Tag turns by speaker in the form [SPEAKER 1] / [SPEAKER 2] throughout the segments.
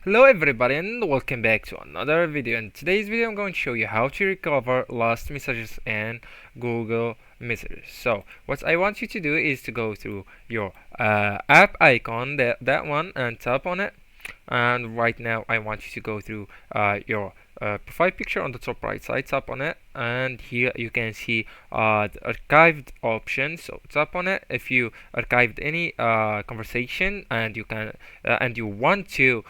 [SPEAKER 1] Hello everybody and welcome back to another video. In today's video I'm going to show you how to recover lost messages in Google Messages. So what I want you to do is to go through your app icon, that one, and tap on it. And right now I want you to go through your profile picture on the top right side, tap on it, and here you can see the archived option. So tap on it if you archived any conversation and you want to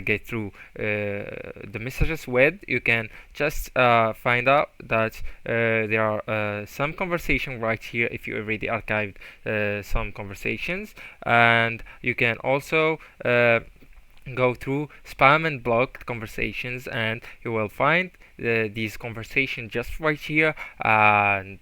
[SPEAKER 1] get through the messages with. You can just find out that there are some conversation right here if you already archived some conversations, and you can also go through spam and blocked conversations, and you will find these conversations just right here. And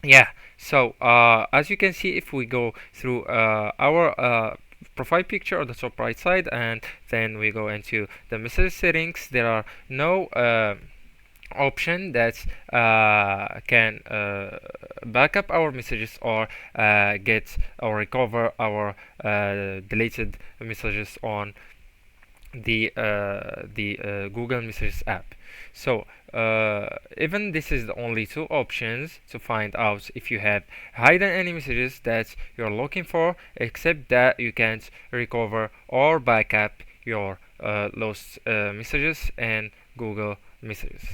[SPEAKER 1] yeah, so as you can see, if we go through our profile picture on the top right side, and then we go into the message settings, there are no option that can back up our messages or get or recover our deleted messages on the Google Messages app. So even this is the only two options to find out if you have hidden any messages that you're looking for, except that you can't recover or backup your lost messages in Google Messages.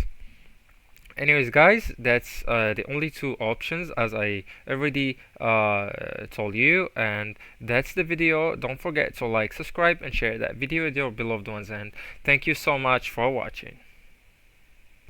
[SPEAKER 1] Anyways, guys, that's the only two options, as I already told you, and that's the video. Don't forget to like, subscribe, and share that video with your beloved ones, and thank you so much for watching.